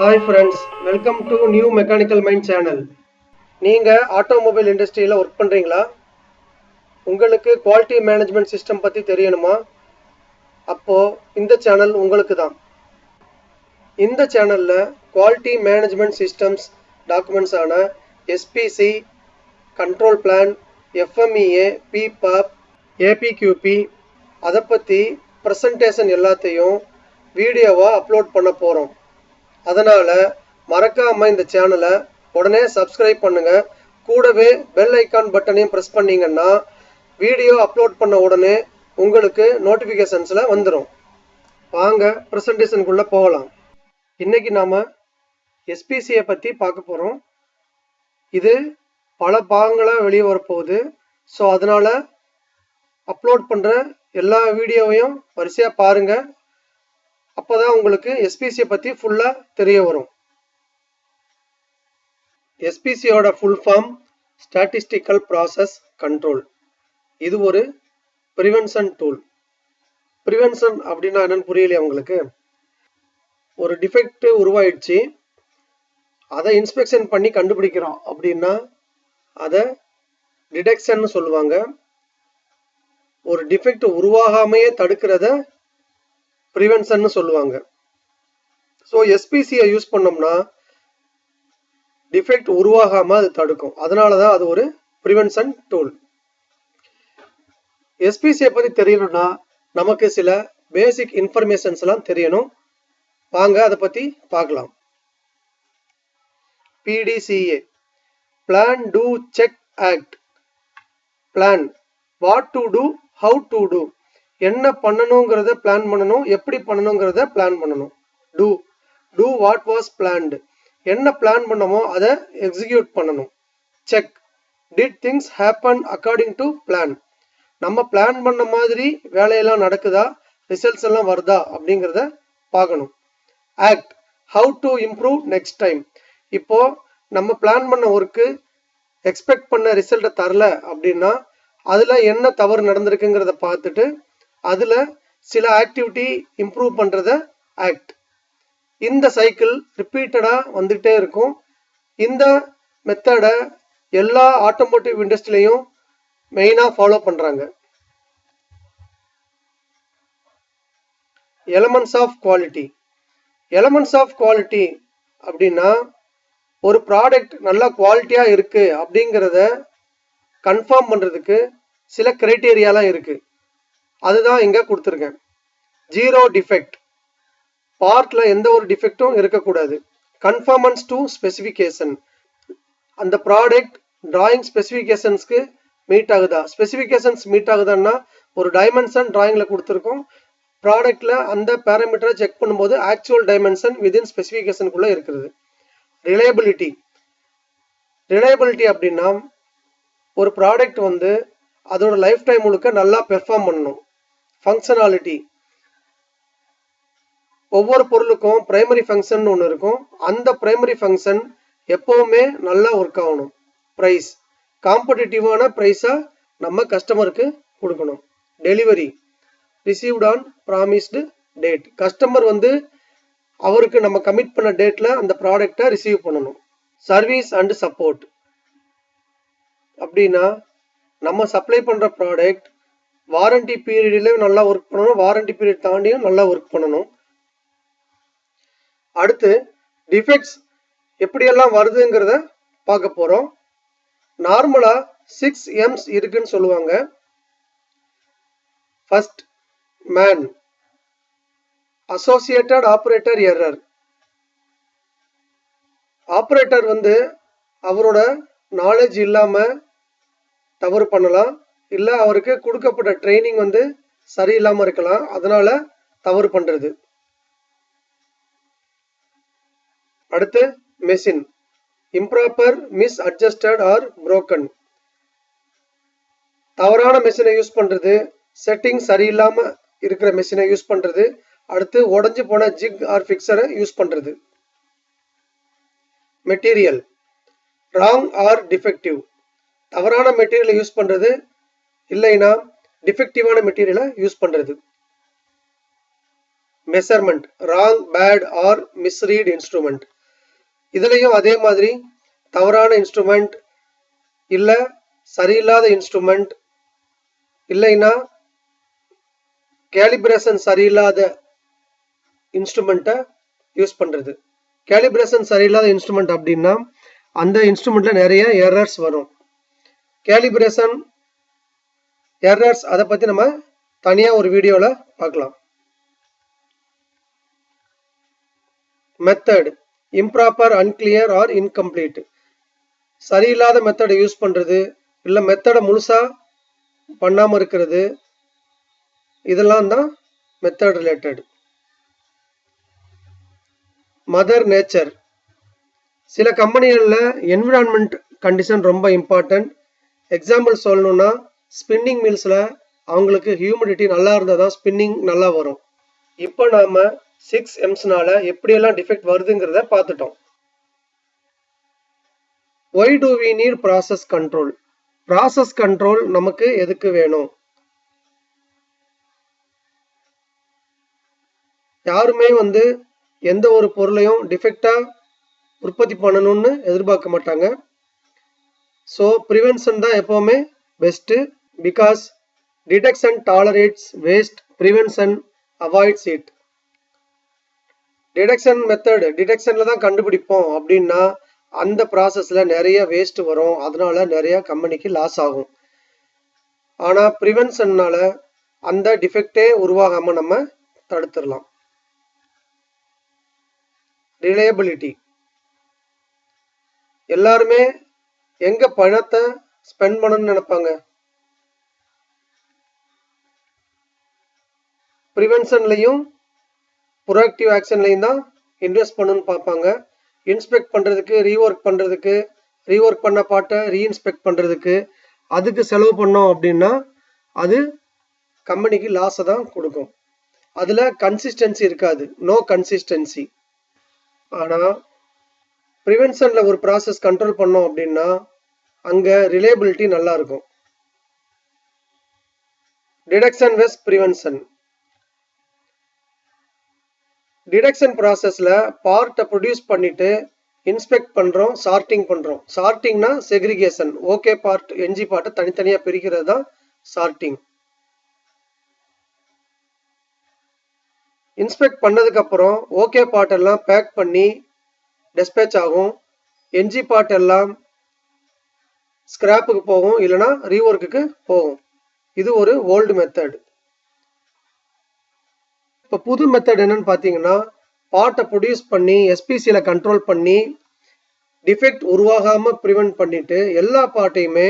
Hi friends, welcome to New Mechanical Mind channel. நீங்க automobile இண்டஸ்ட்ரியில work பண்றீங்களா? உங்களுக்கு குவாலிட்டி மேனேஜ்மெண்ட் சிஸ்டம் பத்தி தெரியணுமா? அப்போ இந்த சேனல் உங்களுக்கு தான். இந்த சேனல்ல குவாலிட்டி மேனேஜ்மெண்ட் சிஸ்டம்ஸ் டாக்குமெண்ட்ஸ் ஆன SPC, control plan, FMEA, PPAP, APQP அதை பத்தி பிரசன்டேஷன் எல்லாத்தையும் வீடியோவா அப்லோட் பண்ண போறோம். அதனால மறக்காம இந்த சேனலை உடனே சப்ஸ்கிரைப் பண்ணுங்க. கூடவே பெல் ஐக்கான் பட்டனையும் பிரஸ் பண்ணீங்கன்னா வீடியோ அப்லோட் பண்ண உடனே உங்களுக்கு நோட்டிஃபிகேஷன்ஸ்ல வந்துடும். வாங்க ப்ரெசன்டேஷனுக்குள்ள போகலாம். இன்னைக்கு நாம SPCயை பத்தி பார்க்க போறோம். இது பல பாகங்களா வெளியே வரப்போகுது. ஸோ அதனால அப்லோட் பண்ற எல்லா வீடியோவையும் வரிசையா பாருங்க. அப்போதான் உங்களுக்கு SPCயை பத்தி ஃபுல்லா தெரிய வரும். SPCயோட full form statistical process control. இது ஒரு ப்ரிவென்ஷன் டூல். ப்ரிவென்ஷன் அப்படின்னா என்னன்னு புரியலையா உங்களுக்கு? ஒரு டிஃபெக்ட் உருவாயிடுச்சு, அதை இன்ஸ்பெக்ஷன் பண்ணி கண்டுபிடிக்கிறோம் அப்படின்னா அதை டிடெக்ஷன் சொல்லுவாங்க. ஒரு டிஃபெக்ட் உருவாகாமையே தடுக்கிறத ப்ரிவென்ஷன் சொல்லுவாங்க. ஸோ SPCயை யூஸ் பண்ணோம்னா டிஃபெக்ட் உருவாகாம அது தடுக்கும். அதனாலதான் அது ஒரு ப்ரிவென்ஷன் டூல். SPCயை பத்தி தெரியணும்னா நமக்கு சில பேசிக் இன்ஃபர்மேஷன்ஸ் எல்லாம் தெரியணும். வாங்க அதை பத்தி பார்க்கலாம். PDCA, plan do check act. Plan, what to do, how to do. என்ன பண்ணணுங்கிறத பிளான் பண்ணணும், எப்படி பண்ணணுங்கிறத பிளான் பண்ணணும். Do what was planned. என்ன பிளான் பண்ணமோ அதை எக்ஸிக்யூட் பண்ணணும். Check, did things happen according to plan. நம்ம பிளான் பண்ண மாதிரி வேலையெல்லாம் நடக்குதா, ரிசல்ட்ஸ் எல்லாம் வருதா அப்படிங்கிறத பார்க்கணும். Act, how to improve next time. இப்போ நம்ம பிளான் பண்ண ஒர்க்கு எக்ஸ்பெக்ட் பண்ண ரிசல்ட்டை தரல அப்படின்னா அதுல என்ன தவறு நடந்திருக்குங்கிறத பார்த்துட்டு அதுல சில ஆக்டிவிட்டி இம்ப்ரூவ் பண்றத ஆக்ட். இந்த சைக்கிள் ரிப்பீட்டடா வந்துட்டே இருக்கும். இந்த மெத்தடை எல்லா ஆட்டோமோட்டிவ் இண்டஸ்ட்ரியிலையும் மெயினா ஃபாலோ பண்றாங்க. Elements of quality. Elements of quality அப்படின்னா ஒரு ப்ராடக்ட் நல்லா குவாலிட்டியா இருக்கு அப்படிங்கிறத கன்ஃபார்ம் பண்றதுக்கு சில கிரைட்டீரியாலாம் இருக்கு. அதுதான் இங்க கொடுத்துருக்கேன். ஜீரோ டிஃபெக்ட், பார்ட்ல எந்த ஒரு டிஃபெக்டும் இருக்கக்கூடாது. கன்ஃபார்மன்ஸ் டு ஸ்பெசிஃபிகேஷன், அந்த ப்ராடக்ட் டிராயிங் ஸ்பெசிஃபிகேஷன்ஸ்க்கு மீட் ஆகுதா. ஸ்பெசிஃபிகேஷன்ஸ் மீட் ஆகுதான்னா ஒரு டைமென்ஷன் டிராயிங்ல கொடுத்துருக்கோம். ப்ராடக்ட்ல அந்த பேராமீட்டரை செக் பண்ணும்போது ஆக்சுவல் டைமென்ஷன் விதின் ஸ்பெசிஃபிகேஷனுக்குள்ள இருக்குது. ரிலையபிலிட்டி. ரிலையபிலிட்டி அப்படின்னா ஒரு ப்ராடக்ட் அதோட லைஃப் டைம் முழுக்க நல்லா பெர்ஃபார்ம் பண்ணணும். ஃபங்க்ஷனாலிட்டி, ஒவ்வொரு பொருளுக்கும் பிரைமரி ஃபங்க்ஷன் ஒன்று இருக்கும். அந்த பிரைமரி ஃபங்க்ஷன் எப்பவுமே நல்லா ஒர்க் ஆகணும். ப்ரைஸ், காம்படிட்டிவான ப்ரைஸா நம்ம கஸ்டமருக்கு கொடுக்கணும். Delivery, received on promised date. Customer அவருக்கு நம்ம கமிட் பண்ண டேட்ல அந்த ப்ராடக்டை ரிசீவ் பண்ணணும். சர்வீஸ் அண்ட் சப்போர்ட் அப்படின்னா நம்ம சப்ளை பண்ற ப்ராடக்ட் வாரண்டி பீரியட்லயும் நல்லா ஒர்க் பண்ணணும், வாரண்டி பீரியட் தாண்டியும் நல்லா ஒர்க் பண்ணணும். அடுத்து டிஃபெக்ட்ஸ் எப்படியெல்லாம் வருதுங்கிறத பார்க்க போறோம். நார்மலா 6 M's இருக்குன்னு சொல்லுவாங்க. First, man, associated operator error. Operator அவரோட நாலேஜ் இல்லாம தவறு பண்ணலாம், இல்ல அவருக்கு கொடுக்கப்பட்ட ட்ரைனிங் சரியில்லாம இருக்கலாம், அதனால தவறு பண்றது. அடுத்து machine, improper, misadjusted or broken. தவறான மெஷினை யூஸ் பண்றது, செட்டிங் சரியில்லாம இருக்கிற மெஷினை யூஸ் பண்றது. அடுத்து உடஞ்சு போன ஜிக் ஆர் ஃபிக்சரை யூஸ் பண்றது. Material, wrong or defective. தவறான மெட்டீரியலை யூஸ் பண்றது, இல்லைன்னா டிஃபெக்டிவான மெட்டீரியலை யூஸ் பண்றது. Measurement, wrong, bad or misread instrument. இதுலயும் அதே மாதிரி தவறான இன்ஸ்ட்ருமெண்ட் இல்ல சரியில்லாத இன்ஸ்ட்ருமெண்ட் இல்லைன்னா கேலிப்ரேஷன் சரியில்லாத இன்ஸ்ட்ருமெண்ட்டை யூஸ் பண்றது. கேலிப்ரேஷன் சரியில்லாத இன்ஸ்ட்ருமெண்ட் அப்படின்னா அந்த இன்ஸ்ட்ருமெண்ட்ல நிறைய எரர்ஸ் வரும். கேலிப்ரேஷன் எரர்ஸ் அதை பத்தி நம்ம தனியா ஒரு வீடியோல பார்க்கலாம். Method improper, unclear or incomplete. சரியில்லாத மெத்தடை யூஸ் பண்றது இல்ல மெத்தடை முழுசா பண்ணாம இருக்கிறது, இதெல்லாம் தான் மெத்தட் ரிலேட்டட். Mother nature. சில கம்பெனிகளில் என்விரான்மெண்ட் கண்டிஷன் ரொம்ப இம்பார்ட்டன்ட். எக்ஸாம்பிள் சொல்லணும்னா ஸ்பின்னிங் மில்ஸில் அவங்களுக்கு ஹியூமிடிட்டி நல்லா இருந்தால் தான் ஸ்பின்னிங் நல்லா வரும். இப்போ நாம 6Msனால எப்படியெல்லாம் டிஃபெக்ட் வருதுங்கிறத பார்த்துட்டோம். Why do we need process control? Process control நமக்கு எதுக்கு வேணும்? யாருமே எந்த ஒரு பொருளையும் டிஃபெக்டா உற்பத்தி பண்ணணும்னு எதிர்பார்க்க மாட்டாங்க. ஸோ ப்ரிவென்ஷன் தான் எப்பவுமே best. Because detection tolerates waste, prevention avoids it. Detection method டிடெக்ஷன்ல தான் கண்டுபிடிப்போம் அப்படின்னா அந்த ப்ராசஸ்ல நிறைய வேஸ்ட் வரும், அதனால நிறைய கம்பெனிக்கு லாஸ் ஆகும். ஆனா ப்ரிவென்ஷன்னால அந்த டிஃபெக்டே உருவாகாம நம்ம தடுத்துடலாம். ரிலையபிலிட்டி. எல்லாருமே எங்க பணத்தை ஸ்பெண்ட் பண்ணணும்னு நினைப்பாங்க? ப்ரிவென்ஷன்லையும் ப்ரோஆக்டிவ் ஆக்ஷன்லையும் தான் இன்வெஸ்ட் பண்ணணும்னு பார்ப்பாங்க. இன்ஸ்பெக்ட் பண்றதுக்கு, ரீஒர்க் பண்ண பாட்டை ரீஇன்ஸ்பெக்ட் பண்றதுக்கு அதுக்கு செலவு பண்ணோம் அப்படின்னா அது கம்பெனிக்கு லாஸை தான் கொடுக்கும். அதுல கன்சிஸ்டன்சி இருக்காது, நோ கன்சிஸ்டன்சி. ஆனா ப்ரிவென்ஷன்ல ஒரு ப்ராசஸ் கண்ட்ரோல் பண்ணோம் அப்படின்னா அங்க ரிலையபிலிட்டி நல்லா இருக்கும். டிடெக்ஷன் வெஸ் ப்ரிவென்ஷன். டிடெக்ஷன் ப்ராசஸ்ல பார்ட்டை ப்ரொடியூஸ் பண்ணிட்டு இன்ஸ்பெக்ட் பண்றோம், சார்ட்டிங் பண்றோம். சார்ட்டிங்னா செக்ரிகேஷன், ஓகே பார்ட் என்ஜி பார்ட்டை தனித்தனியா பிரிக்கிறது தான் சார்ட்டிங். இன்ஸ்பெக்ட் பண்ணதுக்கு அப்புறம் ஓகே பார்ட் எல்லாம் பேக் பண்ணி டிஸ்பேச் ஆகும். என்ஜி பார்ட் எல்லாம் ஸ்கிராப்புக்கு போகும், இல்லைன்னா ரீஒர்க்குக்கு போகும். இது ஒரு ஓல்டு மெத்தட். இப்போ புது மெத்தட் என்னன்னு பார்த்தீங்கன்னா பார்ட்டை ப்ரொடியூஸ் பண்ணி எஸ்பிசியில கண்ட்ரோல் பண்ணி டிஃபெக்ட் உருவாகாம ப்ரிவென்ட் பண்ணிட்டு எல்லா பார்ட்டையுமே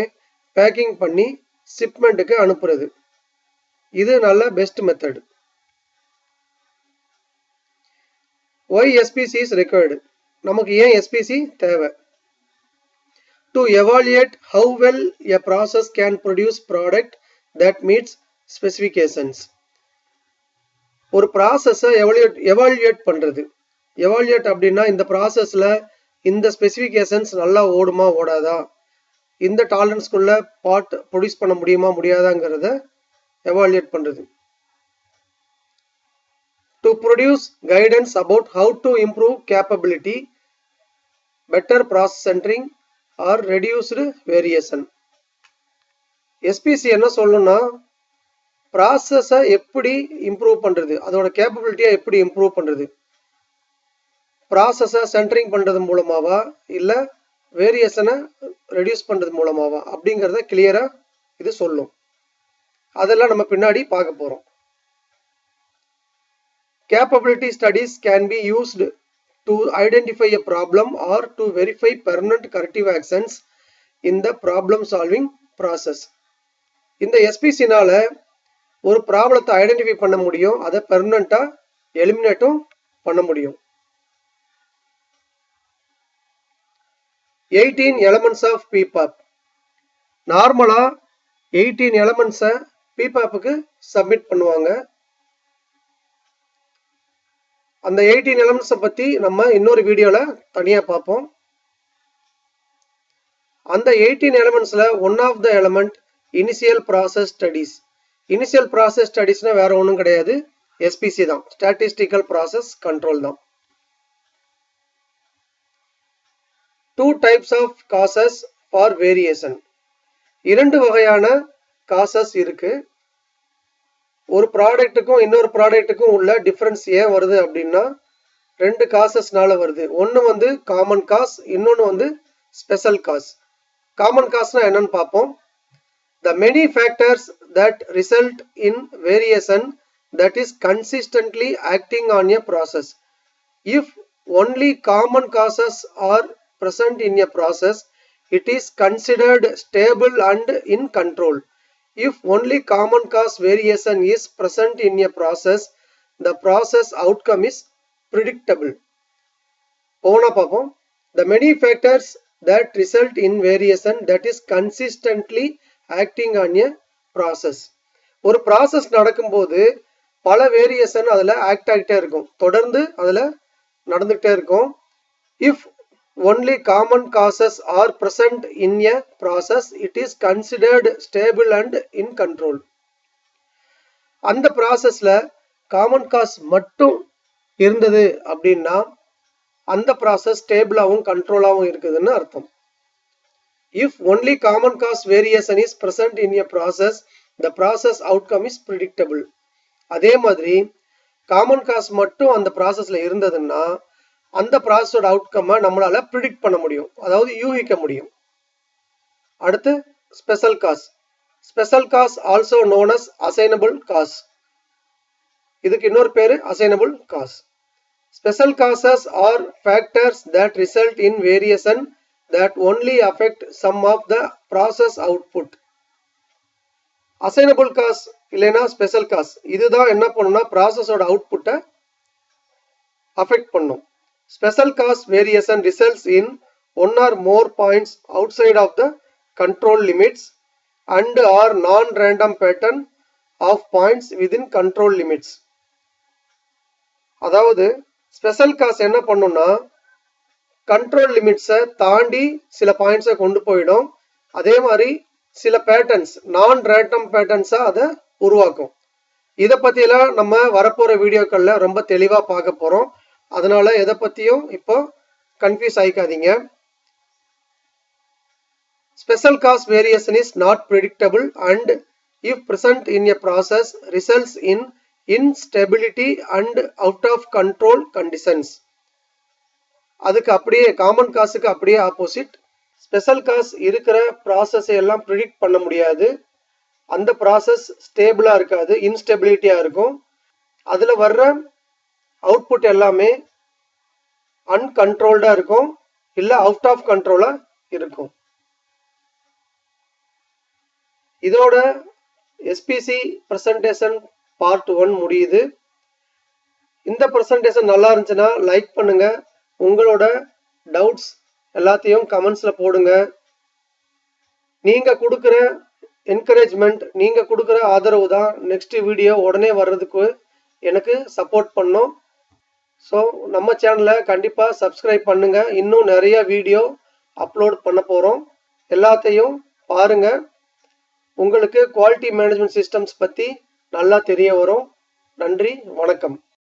பேக்கிங் பண்ணி ஷிப்மெண்ட்டுக்கு அனுப்புறது. இது நல்ல best method. Why SPC is required? நமக்கு ஏன் எஸ்பிசி தேவை? To evaluate how well a process can produce product that meets specifications. ஒரு ப்ராசஸை எவாலுவேட் பண்றது. எவாலுவேட் அப்படின்னா இந்த ப்ராசஸ்ல இந்த ஸ்பெசிஃபிகேஷன்ஸ் நல்லா ஓடுமா ஓடாதா, இந்த டாலரன்ஸ்குள்ள பார்ட் ப்ரொடியூஸ் பண்ண முடியுமா முடியாதாங்கிறத எவாலுவேட் பண்றது. To produce guidance about how to improve capability, better process centering or reduced variation. SPC என்ன சொல்லணும்னா ப்ராசஸை எப்படி இம்ப்ரூவ் பண்றது, அதோட கேப்பபிலிட்டியை எப்படி இம்ப்ரூவ் பண்றது, ப்ராசஸை சென்டரிங் பண்றது மூலமாவா இல்ல வேரியேஷனை ரெடியூஸ் பண்றது மூலமாவா அப்படிங்கிறத கிளியரா இது சொல்லும். அதெல்லாம் நம்ம பின்னாடி பார்க்க போறோம். Capability studies can be used to identify a problem or to verify permanent corrective actions in the problem solving process. இந்த எஸ்பிசினால ஒரு ப்ராப்ளத்தை ஐடென்டிஃபை பண்ண முடியும், அதை பெர்மனண்டா எலிமினேட்டும் பண்ண முடியும். 18 elements of PPAP. நார்மலா 18 எலமெண்ட்ஸை PPAPக்கு சப்மிட் பண்ணுவாங்க. அந்த 18 எலமெண்ட்ஸை பத்தி நம்ம இன்னொரு வீடியோல தனியா பார்ப்போம். அந்த 18 எலமெண்ட்ஸ்ல one of the element initial process studies. Initial process ஸ்டடிஸ்னா வேற ஒன்றும் கிடையாது, எஸ்பிசி தான், ஸ்டாட்டிஸ்டிக்கல் ப்ராசஸ் கண்ட்ரோல் தான். two types of causes for variation. இரண்டு வகையான causes இருக்கு. ஒரு ப்ராடக்ட்டுக்கும் இன்னொரு ப்ராடக்ட்டுக்கும் உள்ள டிஃபரன்ஸ் ஏன் வருது அப்படின்னா ரெண்டு காசஸ்னால வருது. ஒன்று வந்து காமன் காஸ், இன்னொன்று வந்து ஸ்பெஷல் காஸ். காமன் காஸ்னா என்னன்னு பார்ப்போம். The many factors that result in variation that is consistently acting on a process. If only common causes are present in a process, it is considered stable and in control. If only common cause variation is present in a process, the process outcome is predictable. The many factors that result in variation that is consistently acting on a process. ஒரு process நடக்கும்போது பல variation அதில் act ஆகிட்டே இருக்கும், தொடர்ந்து அதில் நடந்துகிட்டே இருக்கும். If only common causes are present in a process, it is considered stable and in control. அந்த ப்ராசஸ்ல காமன் காஸ் மட்டும் இருந்தது அப்படின்னா அந்த ப்ராசஸ் ஸ்டேபிளாகவும் கண்ட்ரோலாகவும் இருக்குதுன்னு அர்த்தம். If only common cause variation is present in a process, the process outcome is predictable. அதே மாதிரி காமன் காஸ் மட்டும் அந்த ப்ராசஸ்ல இருந்ததுன்னா அந்த ப்ராசஸோட அவுட்கம்மை நம்மளால ப்ரிடிக்ட் பண்ண முடியும், அதாவது யூகிக்க முடியும். அடுத்து special cause. Special cause also known as assignable cause. இதுக்கு இன்னொரு பேரு assignable cause. Special causes are factors that result in variation that only affect some of the process output. Assignable cause இல்லைனா ஸ்பெஷல் காஸ் இதுதான் என்ன பண்ணும்னா ப்ராசஸோட அவுட்புட்டை affect பண்ணும். Special cause variation results in one or more points outside of the control limits and or non random pattern of points within control limits. அதாவது special cause என்ன பண்ணும்னா கண்ட்ரோல் லிமிட்ஸை தாண்டி சில பாயிண்ட்ஸை கொண்டு போயிடும். அதே மாதிரி சில பேட்டர்ன்ஸ் நான் ரேண்டம் பேட்டர்ன்ஸாக அதை உருவாக்கும். இதை பற்றியெல்லாம் நம்ம வரப்போகிற வீடியோக்களில் ரொம்ப தெளிவாக பார்க்க போகிறோம். அதனால எதை பற்றியும் இப்போ கன்ஃபியூஸ் ஆகிக்காதீங்க. Special cause variation is not predictable and if present in a process results in instability and out of control conditions. அதுக்கு அப்படியே காமன் காசுக்கு அப்படியே ஆப்போசிட். ஸ்பெஷல் காஸ் இருக்கிற ப்ராசஸை எல்லாம் ப்ரிடிக்ட் பண்ண முடியாது, அந்த ப்ராசஸ் ஸ்டேபிளாக இருக்காது, இன்ஸ்டெபிலிட்டியாக இருக்கும். அதில் வர்ற அவுட்புட் எல்லாமே அன்கண்ட்ரோல்டாக இருக்கும், இல்லை அவுட் ஆஃப் கண்ட்ரோலாக இருக்கும். இதோட எஸ்பிசி ப்ரெசன்டேஷன் பார்ட் 1 முடியுது. இந்த ப்ரெசன்டேஷன் நல்லா இருந்துச்சுன்னா லைக் பண்ணுங்க, உங்களோட டவுட்ஸ் எல்லாத்தையும் கமெண்ட்ஸில் போடுங்க. நீங்கள் கொடுக்குற என்கரேஜ்மெண்ட், நீங்கள் கொடுக்குற ஆதரவு தான் நெக்ஸ்ட் வீடியோ உடனே வர்றதுக்கு எனக்கு சப்போர்ட் பண்ணும். ஸோ நம்ம சேனலை கண்டிப்பாக சப்ஸ்கிரைப் பண்ணுங்கள். இன்னும் நிறைய வீடியோ அப்லோட் பண்ண போகிறோம், எல்லாத்தையும் பாருங்கள். உங்களுக்கு குவாலிட்டி மேனேஜ்மெண்ட் சிஸ்டம்ஸ் பற்றி நல்லா தெரிய வரும். நன்றி, வணக்கம்.